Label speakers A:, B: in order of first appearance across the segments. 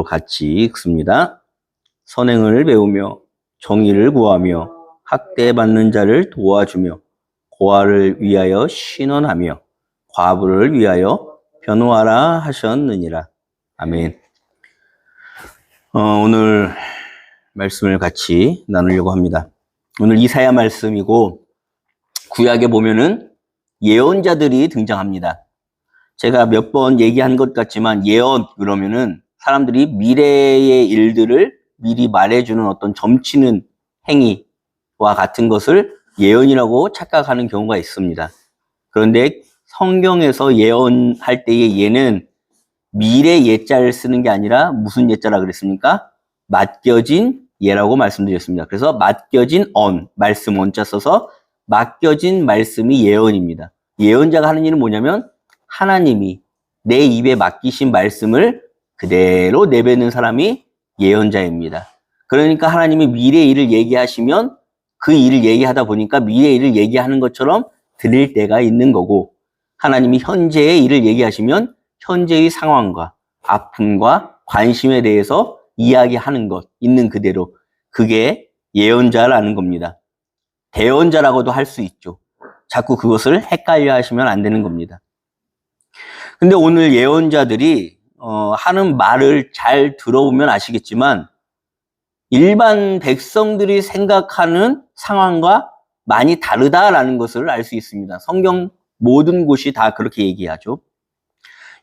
A: 같이 읽습니다. 선행을 배우며 정의를 구하며 학대받는 자를 도와주며 고아를 위하여 신원하며 과부를 위하여 변호하라 하셨느니라. 아멘. 오늘 말씀을 같이 나누려고 합니다. 오늘 이사야 말씀이고 구약에 보면은 예언자들이 등장합니다. 제가 몇 번 얘기한 것 같지만 예언 그러면은 사람들이 미래의 일들을 미리 말해주는 어떤 점치는 행위와 같은 것을 예언이라고 착각하는 경우가 있습니다. 그런데 성경에서 예언할 때의 예는 미래 예자를 쓰는 게 아니라 무슨 예자라 그랬습니까? 맡겨진 예라고 말씀드렸습니다. 그래서 맡겨진 말씀 원자 써서 맡겨진 말씀이 예언입니다. 예언자가 하는 일은 뭐냐면 하나님이 내 입에 맡기신 말씀을 그대로 내뱉는 사람이 예언자입니다. 그러니까 하나님이 미래 일을 얘기하시면 그 일을 얘기하다 보니까 미래 일을 얘기하는 것처럼 들릴 때가 있는 거고, 하나님이 현재의 일을 얘기하시면 현재의 상황과 아픔과 관심에 대해서 이야기하는 것 있는 그대로, 그게 예언자라는 겁니다. 대언자라고도 할 수 있죠. 자꾸 그것을 헷갈려 하시면 안 되는 겁니다. 근데 오늘 예언자들이 하는 말을 잘 들어보면 아시겠지만 일반 백성들이 생각하는 상황과 많이 다르다라는 것을 알 수 있습니다. 성경 모든 곳이 다 그렇게 얘기하죠.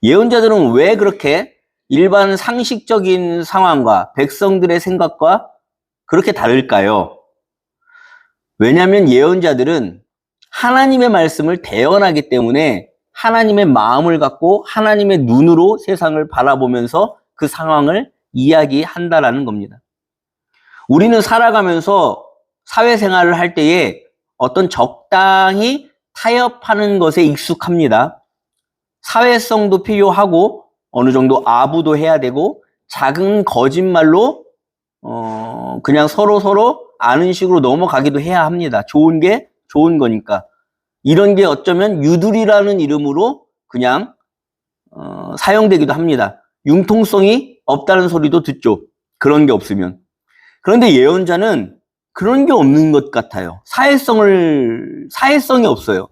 A: 예언자들은 왜 그렇게 일반 상식적인 상황과 백성들의 생각과 그렇게 다를까요? 왜냐하면 예언자들은 하나님의 말씀을 대언하기 때문에 하나님의 마음을 갖고 하나님의 눈으로 세상을 바라보면서 그 상황을 이야기한다라는 겁니다. 우리는 살아가면서 사회생활을 할 때에 어떤 적당히 타협하는 것에 익숙합니다. 사회성도 필요하고 어느 정도 아부도 해야 되고 작은 거짓말로 그냥 서로 아는 식으로 넘어가기도 해야 합니다. 좋은 게 좋은 거니까. 이런 게 어쩌면 유두리라는 이름으로 그냥 사용되기도 합니다. 융통성이 없다는 소리도 듣죠. 그런 게 없으면. 그런데 예언자는 그런 게 없는 것 같아요. 사회성이 없어요.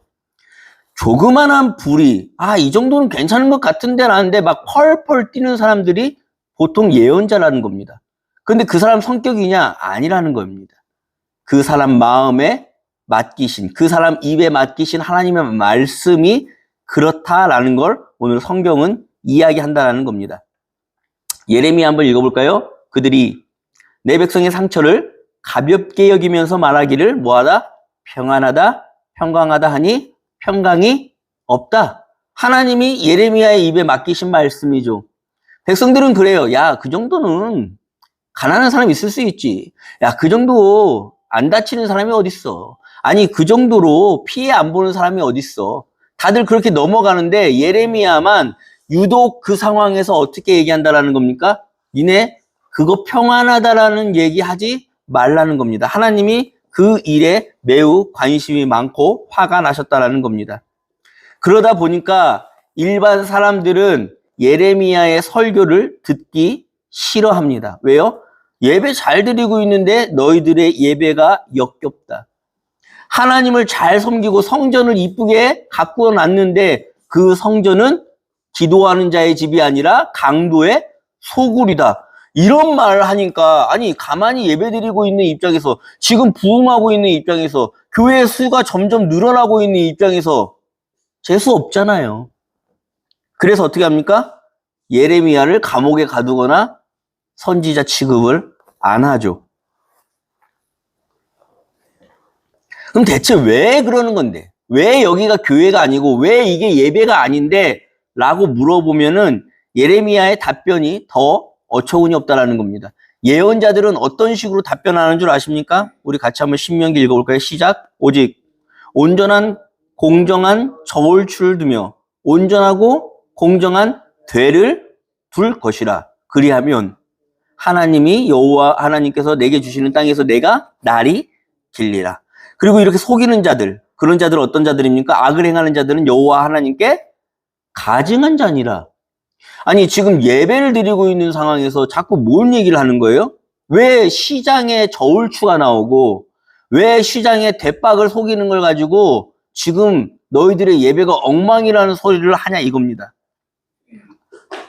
A: 조그만한 불이 이 정도는 괜찮은 것 같은데 라는데 막 펄펄 뛰는 사람들이 보통 예언자라는 겁니다. 근데 그 사람 성격이냐? 아니라는 겁니다. 그 사람 마음에 맡기신, 그 사람 입에 맡기신 하나님의 말씀이 그렇다라는 걸 오늘 성경은 이야기한다라는 겁니다. 예레미야 한번 읽어볼까요? 그들이 내 백성의 상처를 가볍게 여기면서 말하기를 뭐하다? 평안하다, 평강하다 하니 평강이 없다. 하나님이 예레미야의 입에 맡기신 말씀이죠. 백성들은 그래요. 야, 그 정도는 가난한 사람이 있을 수 있지. 야, 그 정도 안 다치는 사람이 어딨어. 아니, 그 정도로 피해 안 보는 사람이 어딨어. 다들 그렇게 넘어가는데 예레미야만 유독 그 상황에서 어떻게 얘기한다라는 겁니까? 니네 그거 평안하다라는 얘기하지 말라는 겁니다. 하나님이 그 일에 매우 관심이 많고 화가 나셨다라는 겁니다. 그러다 보니까 일반 사람들은 예레미야의 설교를 듣기 싫어합니다. 왜요? 예배 잘 드리고 있는데 너희들의 예배가 역겹다. 하나님을 잘 섬기고 성전을 이쁘게 가꾸어 놨는데 그 성전은 기도하는 자의 집이 아니라 강도의 소굴이다. 이런 말을 하니까 가만히 예배드리고 있는 입장에서, 지금 부흥하고 있는 입장에서, 교회 수가 점점 늘어나고 있는 입장에서 재수 없잖아요. 그래서 어떻게 합니까? 예레미야를 감옥에 가두거나 선지자 취급을 안 하죠. 그럼 대체 왜 그러는 건데? 왜 여기가 교회가 아니고 왜 이게 예배가 아닌데? 라고 물어보면은 예레미야의 답변이 더 어처구니 없다라는 겁니다. 예언자들은 어떤 식으로 답변하는 줄 아십니까? 우리 같이 한번 신명기 읽어볼까요? 시작. 오직 온전한 공정한 저울추를 두며 온전하고 공정한 되를 둘 것이라. 그리하면 하나님이 여호와 하나님께서 내게 주시는 땅에서 내가 날이 길리라. 그리고 이렇게 속이는 자들, 그런 자들은 어떤 자들입니까? 악을 행하는 자들은 여호와 하나님께 가증한 자니라. 아니, 지금 예배를 드리고 있는 상황에서 자꾸 뭔 얘기를 하는 거예요? 왜 시장에 저울추가 나오고, 왜 시장에 대박을 속이는 걸 가지고 지금 너희들의 예배가 엉망이라는 소리를 하냐 이겁니다.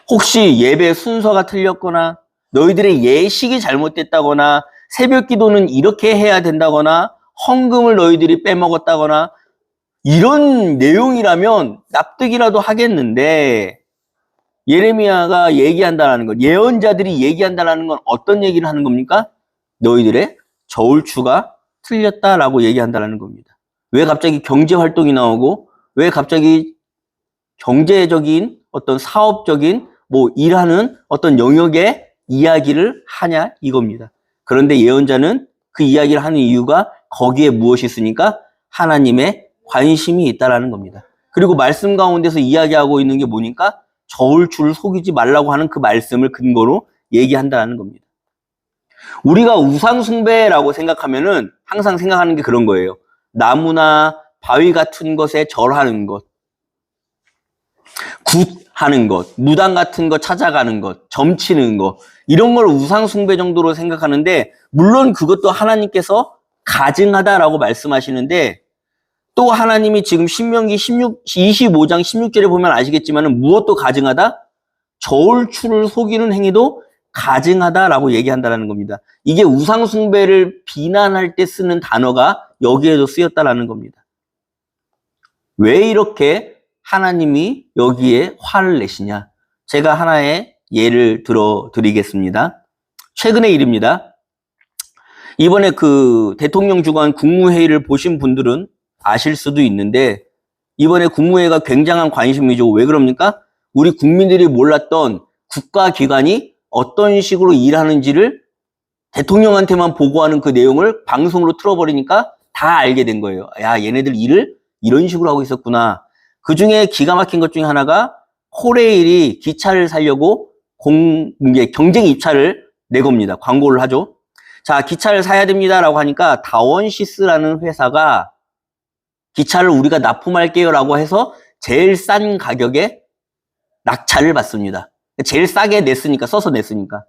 A: 혹시 예배 순서가 틀렸거나, 너희들의 예식이 잘못됐다거나, 새벽 기도는 이렇게 해야 된다거나, 헌금을 너희들이 빼먹었다거나, 이런 내용이라면 납득이라도 하겠는데, 예레미야가 얘기한다는 것, 예언자들이 얘기한다는 건 어떤 얘기를 하는 겁니까? 너희들의 저울추가 틀렸다라고 얘기한다는 겁니다. 왜 갑자기 경제 활동이 나오고, 왜 갑자기 경제적인 어떤 사업적인 일하는 어떤 영역의 이야기를 하냐 이겁니다. 그런데 예언자는 그 이야기를 하는 이유가 거기에 무엇이 있으니까 하나님의 관심이 있다라는 겁니다. 그리고 말씀 가운데서 이야기하고 있는 게 뭐니까 저울추를 속이지 말라고 하는 그 말씀을 근거로 얘기한다는 겁니다. 우리가 우상숭배라고 생각하면은 항상 생각하는 게 그런 거예요. 나무나 바위 같은 것에 절하는 것, 굿하는 것, 무당 같은 거 찾아가는 것, 점치는 것, 이런 걸 우상숭배 정도로 생각하는데, 물론 그것도 하나님께서 가증하다라고 말씀하시는데, 또 하나님이 지금 신명기 25장 16절에 보면 아시겠지만 무엇도 가증하다? 저울추를 속이는 행위도 가증하다라고 얘기한다는 겁니다. 이게 우상숭배를 비난할 때 쓰는 단어가 여기에도 쓰였다라는 겁니다. 왜 이렇게 하나님이 여기에 화를 내시냐? 제가 하나의 예를 들어 드리겠습니다. 최근의 일입니다. 이번에 그 대통령 주관 국무회의를 보신 분들은 아실 수도 있는데, 이번에 국무회의가 굉장한 관심이죠. 왜 그럽니까? 우리 국민들이 몰랐던 국가기관이 어떤 식으로 일하는지를 대통령한테만 보고하는 그 내용을 방송으로 틀어버리니까 다 알게 된 거예요. 야, 얘네들 일을 이런 식으로 하고 있었구나. 그 중에 기가 막힌 것 중에 하나가 코레일이 기차를 사려고 경쟁 입찰을 내겁니다. 광고를 하죠. 자, 기차를 사야 됩니다라고 하니까 다원시스라는 회사가 기차를 우리가 납품할게요 라고 해서 제일 싼 가격에 낙찰을 받습니다. 제일 싸게 냈으니까, 써서 냈으니까.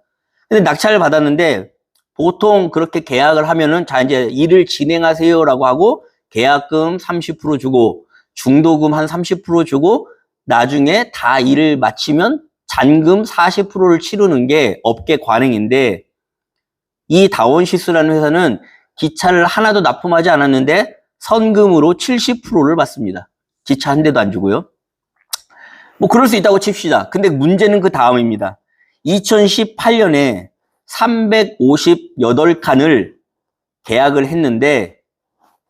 A: 근데 낙찰을 받았는데 보통 그렇게 계약을 하면은 자, 이제 일을 진행하세요 라고 하고 계약금 30% 주고 중도금 한 30% 주고 나중에 다 일을 마치면 잔금 40%를 치르는 게 업계 관행인데, 이 다원시스라는 회사는 기차를 하나도 납품하지 않았는데 선금으로 70%를 받습니다. 기차 한 대도 안 주고요. 그럴 수 있다고 칩시다. 근데 문제는 그 다음입니다. 2018년에 358칸을 계약을 했는데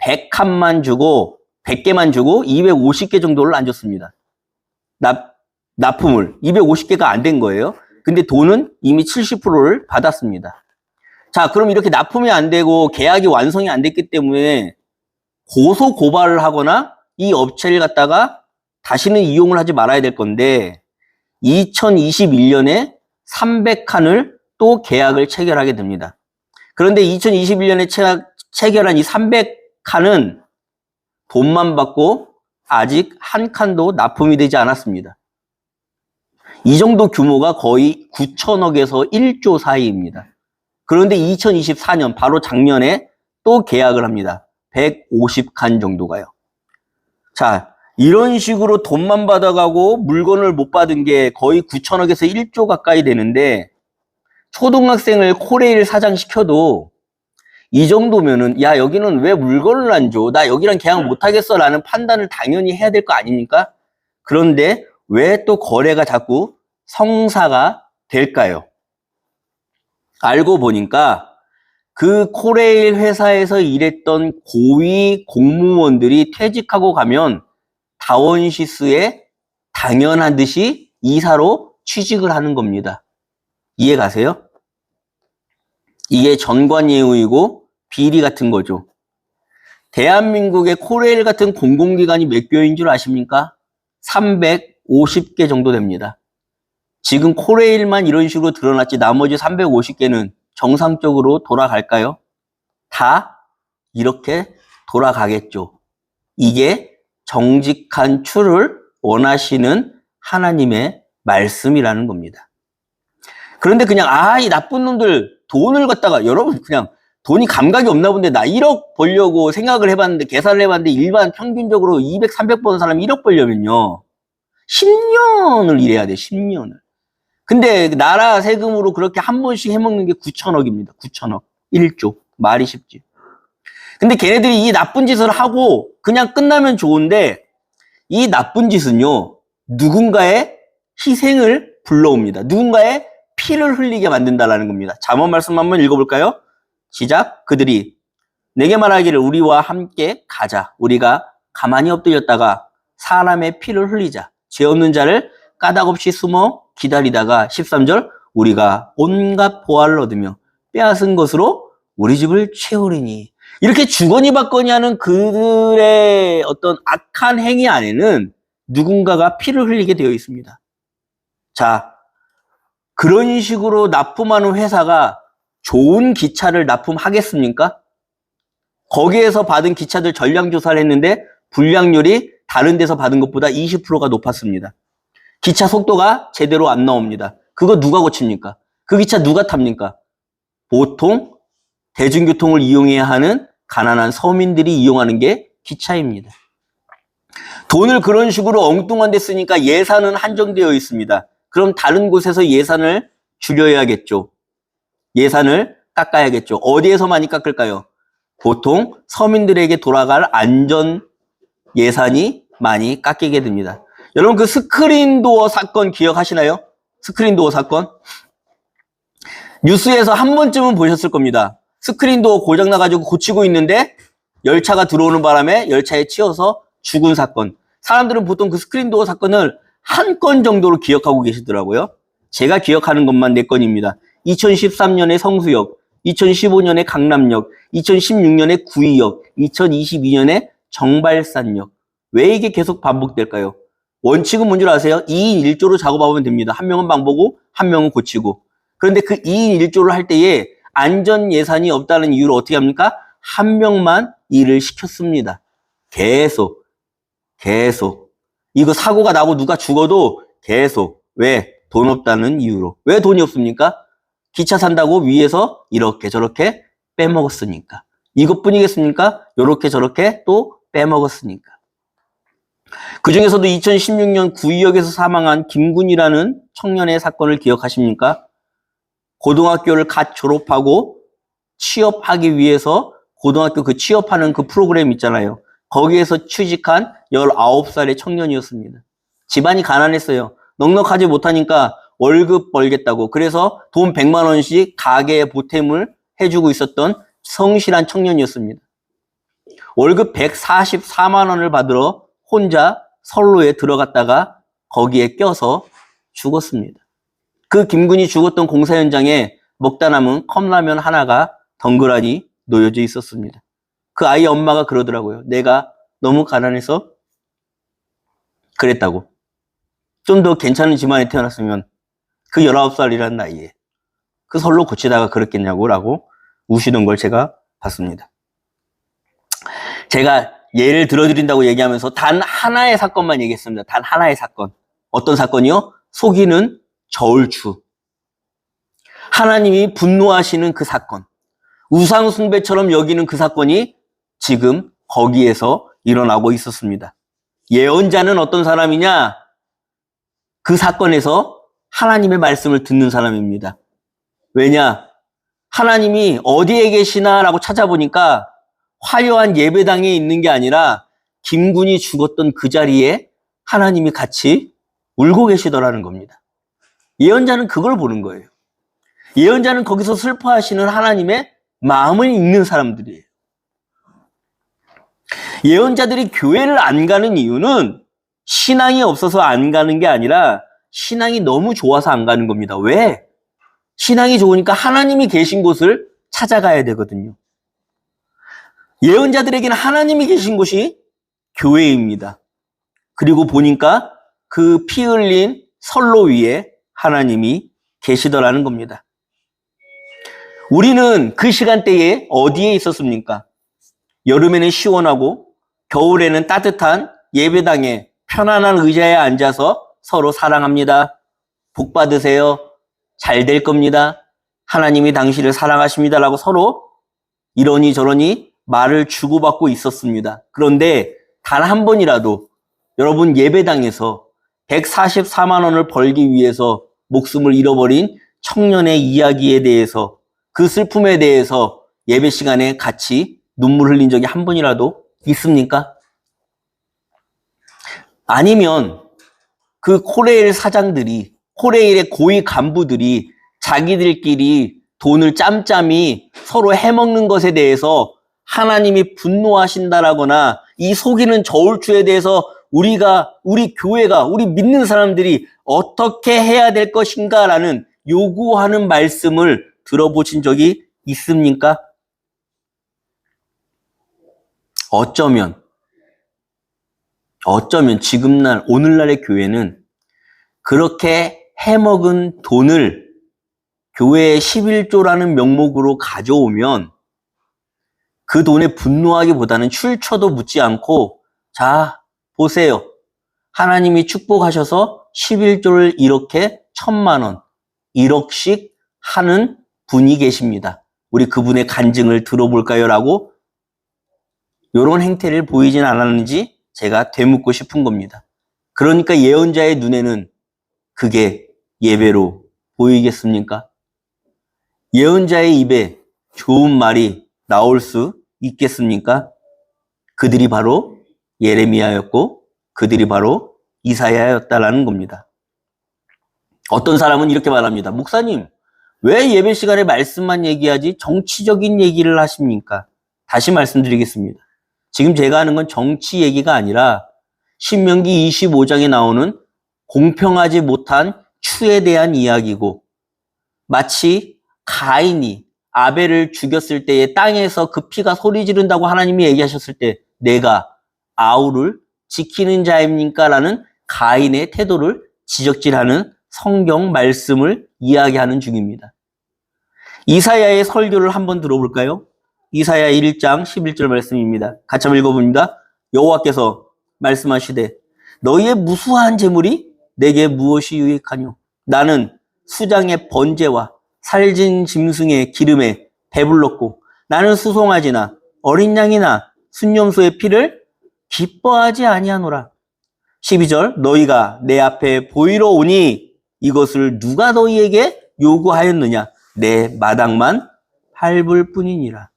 A: 100칸만 주고 100개만 주고 250개 정도를 안 줬습니다. 납품을 250개가 안 된 거예요. 근데 돈은 이미 70%를 받았습니다. 자, 그럼 이렇게 납품이 안 되고 계약이 완성이 안 됐기 때문에 고소 고발을 하거나 이 업체를 갖다가 다시는 이용을 하지 말아야 될 건데, 2021년에 300칸을 또 계약을 체결하게 됩니다. 그런데 2021년에 체결한 이 300칸은 돈만 받고 아직 한 칸도 납품이 되지 않았습니다. 이 정도 규모가 거의 9천억에서 1조 사이입니다. 그런데 2024년 바로 작년에 또 계약을 합니다. 150칸 정도가요. 자, 이런 식으로 돈만 받아가고 물건을 못 받은 게 거의 9천억에서 1조 가까이 되는데, 초등학생을 코레일 사장 시켜도 이 정도면은 야, 여기는 왜 물건을 안 줘? 나 여기랑 계약 못 하겠어 라는 판단을 당연히 해야 될 거 아닙니까? 그런데 왜 또 거래가 자꾸 성사가 될까요? 알고 보니까 그 코레일 회사에서 일했던 고위 공무원들이 퇴직하고 가면 다원시스에 당연한 듯이 이사로 취직을 하는 겁니다. 이해 가세요? 이게 전관예우이고 비리 같은 거죠. 대한민국의 코레일 같은 공공기관이 몇 개인 줄 아십니까? 350개 정도 됩니다. 지금 코레일만 이런 식으로 드러났지 나머지 350개는 정상적으로 돌아갈까요? 다 이렇게 돌아가겠죠. 이게 정직한 추를 원하시는 하나님의 말씀이라는 겁니다. 그런데 그냥 이 나쁜 놈들 돈을 갖다가 여러분 그냥 돈이 감각이 없나 본데 나 1억 벌려고 생각을 해봤는데 계산을 해봤는데 일반 평균적으로 200, 300 버는 사람 1억 벌려면요 10년을 일해야 돼. 10년을. 근데 나라 세금으로 그렇게 한 번씩 해먹는 게 9천억입니다. 9천억. 1조. 말이 쉽지. 근데 걔네들이 이 나쁜 짓을 하고 그냥 끝나면 좋은데 이 나쁜 짓은요 누군가의 희생을 불러옵니다. 누군가의 피를 흘리게 만든다라는 겁니다. 잠언 말씀 한번 읽어볼까요? 시작. 그들이 내게 말하기를 우리와 함께 가자. 우리가 가만히 엎드렸다가 사람의 피를 흘리자. 죄 없는 자를 까닭없이 숨어 기다리다가 13절 우리가 온갖 보화를 얻으며 빼앗은 것으로 우리 집을 채우리니. 이렇게 주거니 받거니 하는 그들의 어떤 악한 행위 안에는 누군가가 피를 흘리게 되어 있습니다. 자, 그런 식으로 납품하는 회사가 좋은 기차를 납품하겠습니까? 거기에서 받은 기차들 전량 조사를 했는데 불량률이 다른 데서 받은 것보다 20%가 높았습니다. 기차 속도가 제대로 안 나옵니다. 그거 누가 고칩니까? 그 기차 누가 탑니까? 보통 대중교통을 이용해야 하는 가난한 서민들이 이용하는 게 기차입니다. 돈을 그런 식으로 엉뚱한 데 쓰니까 예산은 한정되어 있습니다. 그럼 다른 곳에서 예산을 줄여야겠죠. 예산을 깎아야겠죠. 어디에서 많이 깎을까요? 보통 서민들에게 돌아갈 안전 예산이 많이 깎이게 됩니다. 여러분 그 스크린도어 사건 기억하시나요? 스크린도어 사건? 뉴스에서 한 번쯤은 보셨을 겁니다. 스크린도어 고장나가지고 고치고 있는데 열차가 들어오는 바람에 열차에 치여서 죽은 사건. 사람들은 보통 그 스크린도어 사건을 한 건 정도로 기억하고 계시더라고요. 제가 기억하는 것만 4건입니다. 2013년에 성수역, 2015년에 강남역, 2016년에 구의역, 2022년에 정발산역. 왜 이게 계속 반복될까요? 원칙은 뭔 줄 아세요? 2인 1조로 작업하면 됩니다. 한 명은 망보고 한 명은 고치고. 그런데 그 2인 1조를 할 때에 안전 예산이 없다는 이유로 어떻게 합니까? 한 명만 일을 시켰습니다. 계속. 이거 사고가 나고 누가 죽어도 계속. 왜? 돈 없다는 이유로. 왜 돈이 없습니까? 기차 산다고 위에서 이렇게 저렇게 빼먹었으니까. 이것뿐이겠습니까? 요렇게 저렇게 또 빼먹었으니까. 그 중에서도 2016년 구의역에서 사망한 김군이라는 청년의 사건을 기억하십니까? 고등학교를 갓 졸업하고 취업하기 위해서 고등학교 그 취업하는 그 프로그램 있잖아요. 거기에서 취직한 19살의 청년이었습니다. 집안이 가난했어요. 넉넉하지 못하니까 월급 벌겠다고. 그래서 돈 100만 원씩 가게에 보탬을 해주고 있었던 성실한 청년이었습니다. 월급 144만 원을 받으러 혼자 선로에 들어갔다가 거기에 껴서 죽었습니다. 그 김군이 죽었던 공사 현장에 먹다 남은 컵라면 하나가 덩그러니 놓여져 있었습니다. 그 아이 엄마가 그러더라고요. 내가 너무 가난해서 그랬다고. 좀 더 괜찮은 집안에 태어났으면 그 19살이라는 나이에 그 선로 고치다가 그랬겠냐고 라고 우시던 걸 제가 봤습니다. 제가 예를 들어드린다고 얘기하면서 단 하나의 사건만 얘기했습니다. 단 하나의 사건. 어떤 사건이요? 속이는 저울추. 하나님이 분노하시는 그 사건. 우상 숭배처럼 여기는 그 사건이 지금 거기에서 일어나고 있었습니다. 예언자는 어떤 사람이냐? 그 사건에서 하나님의 말씀을 듣는 사람입니다. 왜냐? 하나님이 어디에 계시나라고 찾아보니까 화려한 예배당에 있는 게 아니라 김군이 죽었던 그 자리에 하나님이 같이 울고 계시더라는 겁니다. 예언자는 그걸 보는 거예요. 예언자는 거기서 슬퍼하시는 하나님의 마음을 읽는 사람들이에요. 예언자들이 교회를 안 가는 이유는 신앙이 없어서 안 가는 게 아니라 신앙이 너무 좋아서 안 가는 겁니다. 왜? 신앙이 좋으니까 하나님이 계신 곳을 찾아가야 되거든요. 예언자들에게는 하나님이 계신 곳이 교회입니다. 그리고 보니까 그 피 흘린 선로 위에 하나님이 계시더라는 겁니다. 우리는 그 시간대에 어디에 있었습니까? 여름에는 시원하고 겨울에는 따뜻한 예배당에 편안한 의자에 앉아서 서로 사랑합니다. 복 받으세요. 잘 될 겁니다. 하나님이 당신을 사랑하십니다라고 서로 이러니 저러니 말을 주고받고 있었습니다. 그런데 단 한 번이라도 여러분 예배당에서 144만 원을 벌기 위해서 목숨을 잃어버린 청년의 이야기에 대해서 그 슬픔에 대해서 예배 시간에 같이 눈물 흘린 적이 한 번이라도 있습니까? 아니면 그 코레일 사장들이 코레일의 고위 간부들이 자기들끼리 돈을 짬짬이 서로 해먹는 것에 대해서 하나님이 분노하신다라거나 이 속이는 저울추에 대해서 우리 교회가, 우리 믿는 사람들이 어떻게 해야 될 것인가라는 요구하는 말씀을 들어보신 적이 있습니까? 어쩌면 오늘날의 교회는 그렇게 해먹은 돈을 교회의 11조라는 명목으로 가져오면 그 돈에 분노하기보다는 출처도 묻지 않고 자, 보세요. 하나님이 축복하셔서 11조를 이렇게 1,000만 원, 1억씩 하는 분이 계십니다. 우리 그분의 간증을 들어볼까요? 라고 이런 행태를 보이진 않았는지 제가 되묻고 싶은 겁니다. 그러니까 예언자의 눈에는 그게 예배로 보이겠습니까? 예언자의 입에 좋은 말이 나올 수 있겠습니까? 그들이 바로 예레미야였고 그들이 바로 이사야였다라는 겁니다. 어떤 사람은 이렇게 말합니다. 목사님, 왜 예배 시간에 말씀만 얘기하지 정치적인 얘기를 하십니까? 다시 말씀드리겠습니다. 지금 제가 하는 건 정치 얘기가 아니라 신명기 25장에 나오는 공평하지 못한 추에 대한 이야기고 마치 가인이 아벨을 죽였을 때에 땅에서 그 피가 소리 지른다고 하나님이 얘기하셨을 때 내가 아우를 지키는 자입니까? 라는 가인의 태도를 지적질하는 성경 말씀을 이야기하는 중입니다. 이사야의 설교를 한번 들어볼까요? 이사야 1장 11절 말씀입니다. 같이 한번 읽어봅니다. 여호와께서 말씀하시되 너희의 무수한 재물이 내게 무엇이 유익하뇨? 나는 수장의 번제와 살진 짐승의 기름에 배불렀고 나는 수송아지나 어린 양이나 순염소의 피를 기뻐하지 아니하노라. 12절 너희가 내 앞에 보이러 오니 이것을 누가 너희에게 요구하였느냐? 내 마당만 밟을 뿐이니라.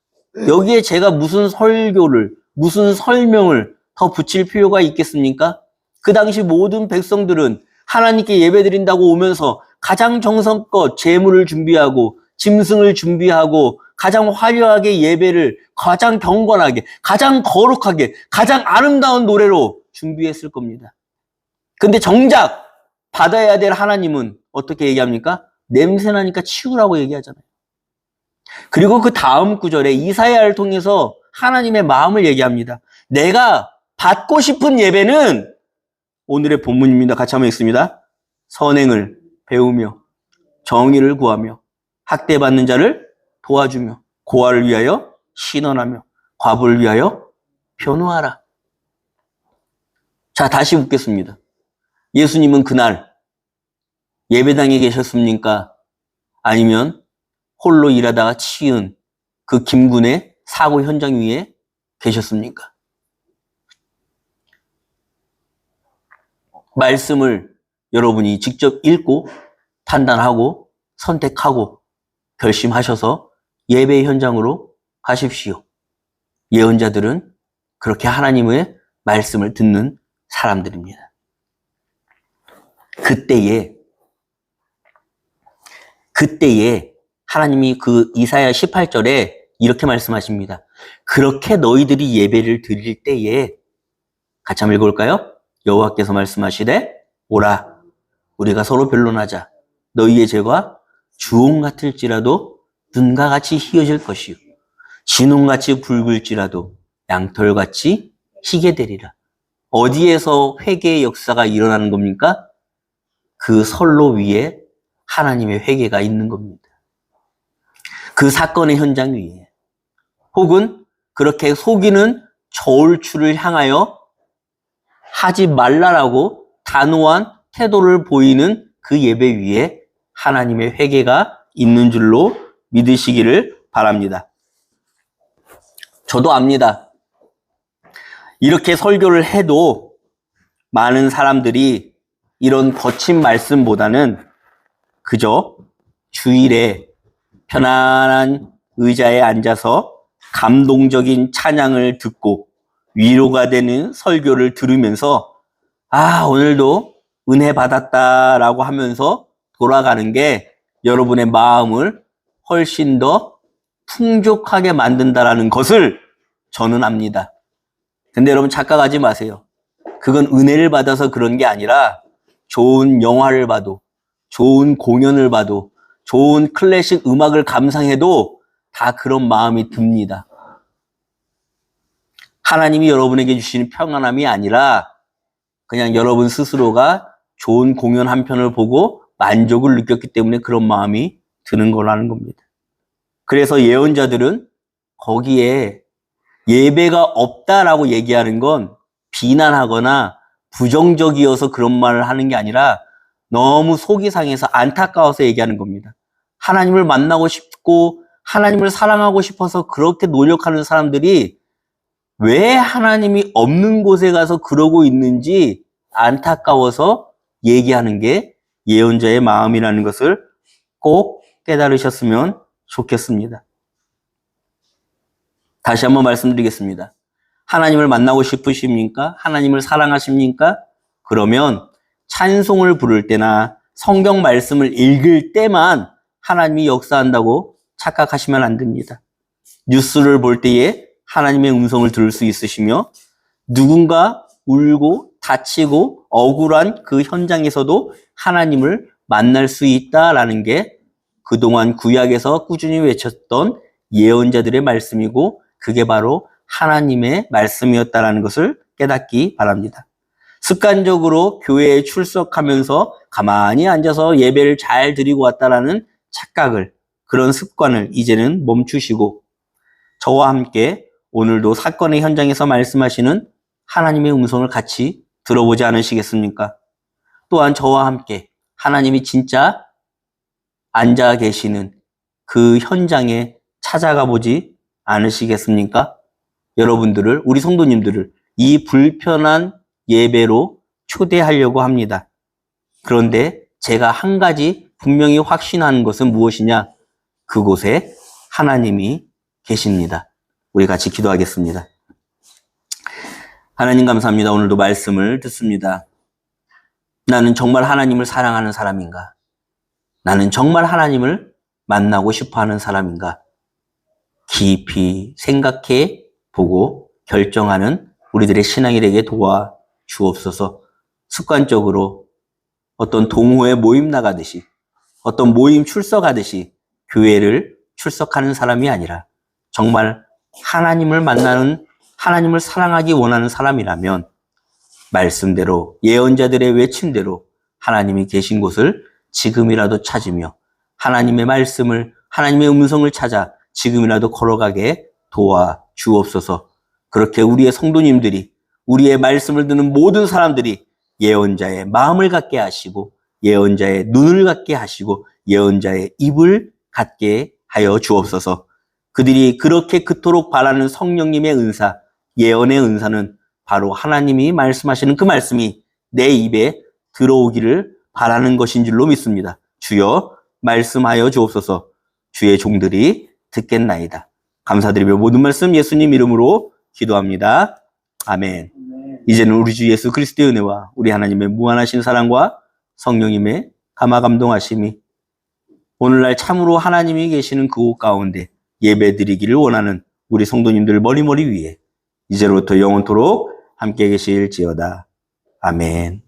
A: 여기에 제가 무슨 설교를 무슨 설명을 더 붙일 필요가 있겠습니까? 그 당시 모든 백성들은 하나님께 예배드린다고 오면서 가장 정성껏 제물을 준비하고 짐승을 준비하고 가장 화려하게 예배를 가장 경건하게 가장 거룩하게 가장 아름다운 노래로 준비했을 겁니다. 근데 정작 받아야 될 하나님은 어떻게 얘기합니까? 냄새나니까 치우라고 얘기하잖아요. 그리고 그 다음 구절에 이사야를 통해서 하나님의 마음을 얘기합니다. 내가 받고 싶은 예배는 오늘의 본문입니다. 같이 한번 읽습니다. 선행을 배우며 정의를 구하며 학대받는 자를 도와주며 고아를 위하여 신원하며 과부를 위하여 변호하라. 자, 다시 묻겠습니다. 예수님은 그날 예배당에 계셨습니까? 아니면 홀로 일하다가 치은 그 김군의 사고 현장 위에 계셨습니까? 말씀을 여러분이 직접 읽고 판단하고 선택하고 결심하셔서 예배 현장으로 가십시오. 예언자들은 그렇게 하나님의 말씀을 듣는 사람들입니다. 그때에 하나님이 그 이사야 18절에 이렇게 말씀하십니다. 그렇게 너희들이 예배를 드릴 때에 같이 한번 읽어볼까요? 여호와께서 말씀하시되 오라 우리가 서로 변론하자. 너희의 죄가 주홍 같을지라도 눈과 같이 희어질 것이요 진홍같이 붉을지라도 양털같이 희게 되리라. 어디에서 회개의 역사가 일어나는 겁니까? 그 선로 위에 하나님의 회개가 있는 겁니다. 그 사건의 현장 위에 혹은 그렇게 속이는 저울추를 향하여 하지 말라라고 단호한 태도를 보이는 그 예배 위에 하나님의 회개가 있는 줄로 믿으시기를 바랍니다. 저도 압니다. 이렇게 설교를 해도 많은 사람들이 이런 거친 말씀보다는 그저 주일에 편안한 의자에 앉아서 감동적인 찬양을 듣고 위로가 되는 설교를 들으면서 오늘도 은혜 받았다라고 하면서 돌아가는 게 여러분의 마음을 훨씬 더 풍족하게 만든다라는 것을 저는 압니다. 근데 여러분 착각하지 마세요. 그건 은혜를 받아서 그런 게 아니라 좋은 영화를 봐도, 좋은 공연을 봐도, 좋은 클래식 음악을 감상해도 다 그런 마음이 듭니다. 하나님이 여러분에게 주시는 평안함이 아니라 그냥 여러분 스스로가 좋은 공연 한 편을 보고 만족을 느꼈기 때문에 그런 마음이 드는 거라는 겁니다. 그래서 예언자들은 거기에 예배가 없다라고 얘기하는 건 비난하거나 부정적이어서 그런 말을 하는 게 아니라 너무 속이 상해서 안타까워서 얘기하는 겁니다. 하나님을 만나고 싶고 하나님을 사랑하고 싶어서 그렇게 노력하는 사람들이 왜 하나님이 없는 곳에 가서 그러고 있는지 안타까워서 얘기하는 게 예언자의 마음이라는 것을 꼭 깨달으셨으면 좋겠습니다. 다시 한번 말씀드리겠습니다. 하나님을 만나고 싶으십니까? 하나님을 사랑하십니까? 그러면 찬송을 부를 때나 성경 말씀을 읽을 때만 하나님이 역사한다고 착각하시면 안 됩니다. 뉴스를 볼 때에 하나님의 음성을 들을 수 있으시며 누군가 울고 다치고 억울한 그 현장에서도 하나님을 만날 수 있다라는 게 그동안 구약에서 꾸준히 외쳤던 예언자들의 말씀이고 그게 바로 하나님의 말씀이었다라는 것을 깨닫기 바랍니다. 습관적으로 교회에 출석하면서 가만히 앉아서 예배를 잘 드리고 왔다라는 착각을, 그런 습관을 이제는 멈추시고 저와 함께 오늘도 사건의 현장에서 말씀하시는 하나님의 음성을 같이 들어보지 않으시겠습니까? 또한 저와 함께 하나님이 진짜 앉아 계시는 그 현장에 찾아가 보지 않으시겠습니까? 여러분들을, 우리 성도님들을 이 불편한 예배로 초대하려고 합니다. 그런데 제가 한 가지 분명히 확신하는 것은 무엇이냐? 그곳에 하나님이 계십니다. 우리 같이 기도하겠습니다. 하나님 감사합니다. 오늘도 말씀을 듣습니다. 나는 정말 하나님을 사랑하는 사람인가? 나는 정말 하나님을 만나고 싶어하는 사람인가? 깊이 생각해 보고 결정하는 우리들의 신앙이 되게 도와 주옵소서. 습관적으로 어떤 동호회 모임 나가듯이, 어떤 모임 출석하듯이 교회를 출석하는 사람이 아니라 정말 하나님을 만나는, 하나님을 사랑하기 원하는 사람이라면 말씀대로, 예언자들의 외침대로 하나님이 계신 곳을 지금이라도 찾으며 하나님의 말씀을, 하나님의 음성을 찾아 지금이라도 걸어가게 도와 주옵소서. 그렇게 우리의 성도님들이, 우리의 말씀을 듣는 모든 사람들이 예언자의 마음을 갖게 하시고 예언자의 눈을 갖게 하시고 예언자의 입을 갖게 하여 주옵소서. 그들이 그렇게 그토록 바라는 성령님의 은사, 예언의 은사는 바로 하나님이 말씀하시는 그 말씀이 내 입에 들어오기를 바라는 것인 줄로 믿습니다. 주여 말씀하여 주옵소서. 주의 종들이 듣겠나이다. 감사드리며 모든 말씀 예수님 이름으로 기도합니다. 아멘. 이제는 우리 주 예수 그리스도의 은혜와 우리 하나님의 무한하신 사랑과 성령님의 감화감동하심이 오늘날 참으로 하나님이 계시는 그곳 가운데 예배드리기를 원하는 우리 성도님들 머리머리 위에 이제로부터 영원토록 함께 계실지어다. 아멘.